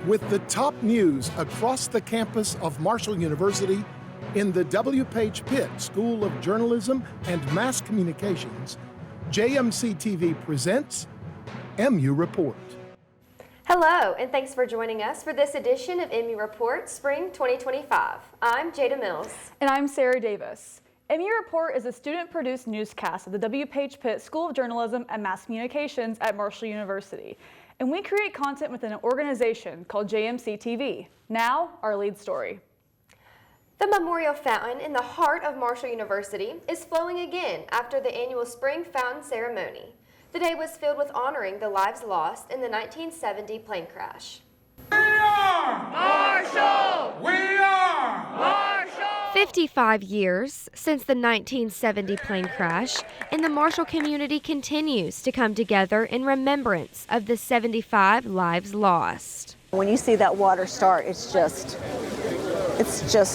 With the top news across the campus of Marshall University, in the W. Page Pitt School of Journalism and Mass Communications, JMC TV presents MU Report. Hello, and thanks for joining us for this edition of MU Report Spring 2025. I'm Jada Mills. And I'm Sarah Davis. MU Report is a student-produced newscast of the W. Page Pitt School of Journalism and Mass Communications at Marshall University. And we create content within an organization called JMC TV. Now, our lead story. The Memorial Fountain in the heart of Marshall University is flowing again after the annual Spring Fountain Ceremony. The day was filled with honoring the lives lost in the 1970 plane crash. We are Marshall! We are Marshall! 55 years since the 1970 plane crash, and the Marshall community continues to come together in remembrance of the 75 lives lost. When you see that water start, it's just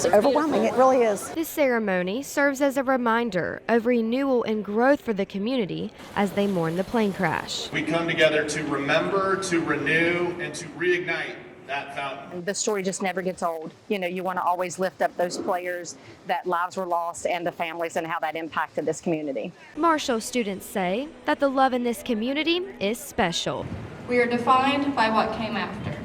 overwhelming. It really is. This ceremony serves as a reminder of renewal and growth for the community as they mourn the plane crash. We come together to remember, to renew, and to reignite that fountain. The story just never gets old. You want to always lift up those players that lives were lost and the families and how that impacted this community. Marshall students say that the love in this community is special. We are defined by what came after,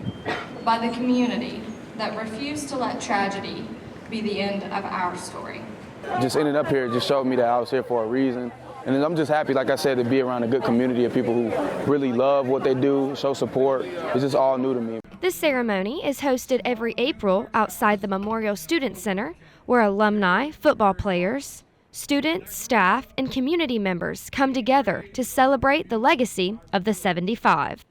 by the community that refused to let tragedy be the end of our story. Just ending up here just showed me that I was here for a reason. And I'm just happy, like I said, to be around a good community of people who really love what they do, show support. It's just all new to me. This ceremony is hosted every April outside the Memorial Student Center, where alumni, football players, students, staff, and community members come together to celebrate the legacy of the 75.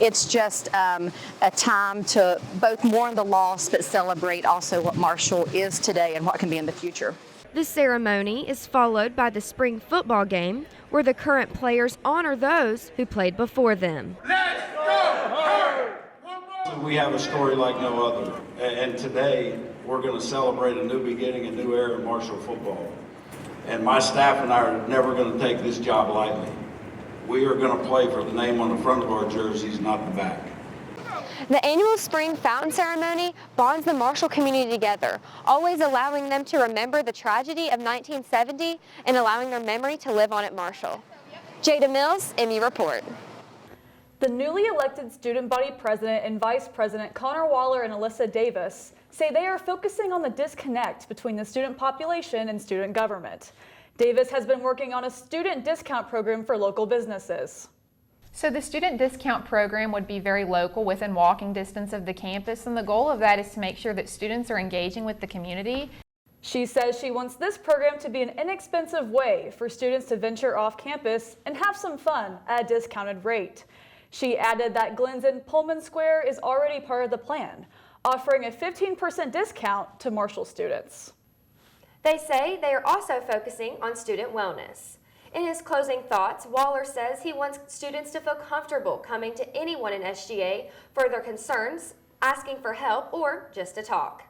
It's just a time to both mourn the loss but celebrate also what Marshall is today and what can be in the future. The ceremony is followed by the spring football game, where the current players honor those who played before them. Let's go! We have a story like no other, and today we're going to celebrate a new beginning, a new era in Marshall football. And my staff and I are never going to take this job lightly. We are going to play for the name on the front of our jerseys, not the back. The annual Spring Fountain Ceremony bonds the Marshall community together, always allowing them to remember the tragedy of 1970 and allowing their memory to live on at Marshall. Jada Mills, MU Report. The newly elected student body president and vice president Connor Waller and Alyssa Davis say they are focusing on the disconnect between the student population and student government. Davis has been working on a student discount program for local businesses. So the student discount program would be very local, within walking distance of the campus, and the goal of that is to make sure that students are engaging with the community. She says she wants this program to be an inexpensive way for students to venture off campus and have some fun at a discounted rate. She added that Glenn's in Pullman Square is already part of the plan, offering a 15% discount to Marshall students. They say they are also focusing on student wellness. In his closing thoughts, Waller says he wants students to feel comfortable coming to anyone in SGA for their concerns, asking for help, or just to talk.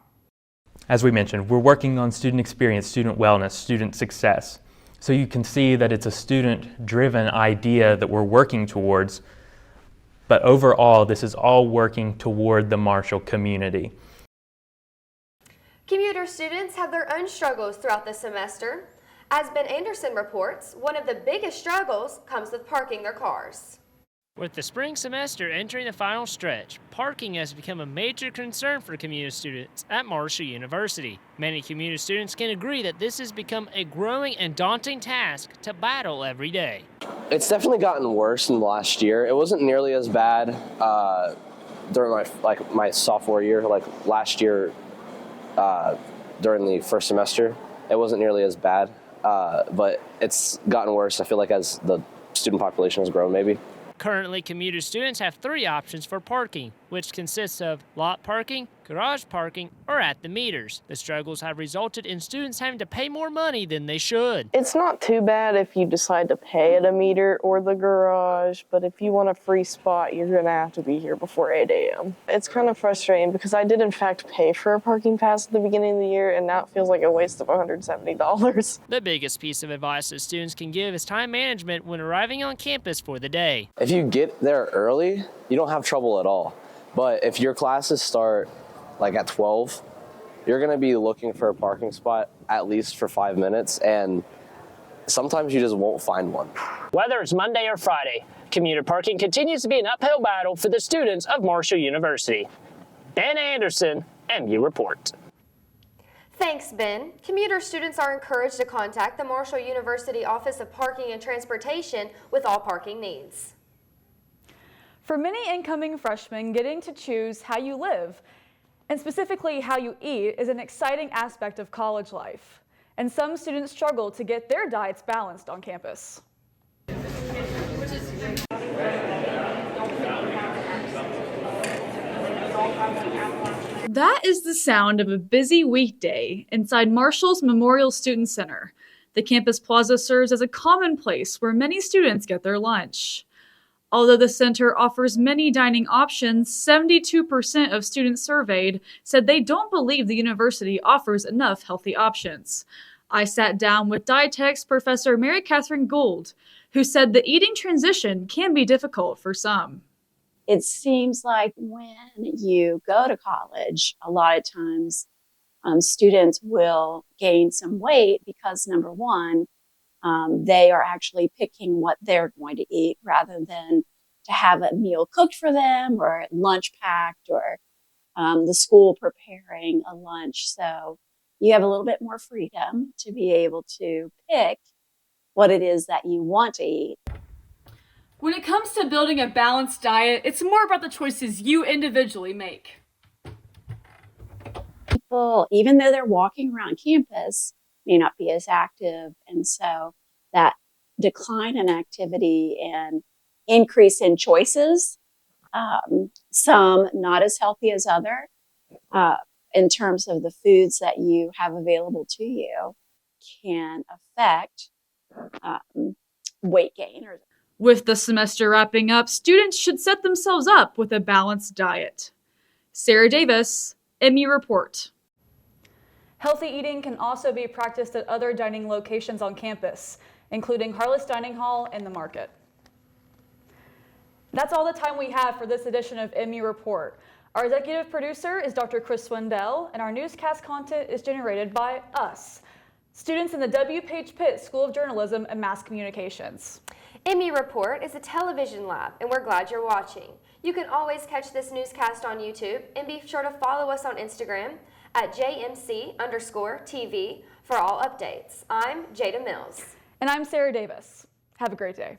As we mentioned, we're working on student experience, student wellness, student success. So you can see that it's a student-driven idea that we're working towards, but overall, this is all working toward the Marshall community. Commuter students have their own struggles throughout the semester. As Ben Anderson reports, one of the biggest struggles comes with parking their cars. With the spring semester entering the final stretch, parking has become a major concern for commuter students at Marshall University. Many commuter students can agree that this has become a growing and daunting task to battle every day. It's definitely gotten worse in the last year. It wasn't nearly as bad during my sophomore year, last year during the first semester. It wasn't nearly as bad, but it's gotten worse, I feel like, as the student population has grown maybe. Currently, commuter students have 3 options for parking: which consists of lot parking, garage parking, or at the meters. The struggles have resulted in students having to pay more money than they should. It's not too bad if you decide to pay at a meter or the garage, but if you want a free spot, you're going to have to be here before 8 a.m. It's kind of frustrating because I did in fact pay for a parking pass at the beginning of the year, and now it feels like a waste of $170. The biggest piece of advice that students can give is time management when arriving on campus for the day. If you get there early, you don't have trouble at all. But if your classes start like at 12, you're going to be looking for a parking spot at least for 5 minutes, and sometimes you just won't find one. Whether it's Monday or Friday, commuter parking continues to be an uphill battle for the students of Marshall University. Ben Anderson, MU Report. Thanks, Ben. Commuter students are encouraged to contact the Marshall University Office of Parking and Transportation with all parking needs. For many incoming freshmen, getting to choose how you live, and specifically how you eat, is an exciting aspect of college life. And some students struggle to get their diets balanced on campus. That is the sound of a busy weekday inside Marshall's Memorial Student Center. The campus plaza serves as a common place where many students get their lunch. Although the center offers many dining options, 72% of students surveyed said they don't believe the university offers enough healthy options. I sat down with dietetics professor Mary Catherine Gould, who said the eating transition can be difficult for some. It seems like when you go to college, a lot of times students will gain some weight because, number one, they are actually picking what they're going to eat rather than to have a meal cooked for them or lunch packed or the school preparing a lunch. So you have a little bit more freedom to be able to pick what it is that you want to eat. When it comes to building a balanced diet, it's more about the choices you individually make. People, even though they're walking around campus, may not be as active. And so that decline in activity and increase in choices, some not as healthy as other, in terms of the foods that you have available to you, can affect weight gain. With the semester wrapping up, students should set themselves up with a balanced diet. Sarah Davis, MU Report. Healthy eating can also be practiced at other dining locations on campus, including Harless Dining Hall and the Market. That's all the time we have for this edition of MU Report. Our executive producer is Dr. Chris Swindell, and our newscast content is generated by us, students in the W. Page Pitt School of Journalism and Mass Communications. MU Report is a television lab, and we're glad you're watching. You can always catch this newscast on YouTube, and be sure to follow us on Instagram at JMC_TV for all updates. I'm Jada Mills. And I'm Sarah Davis. Have a great day.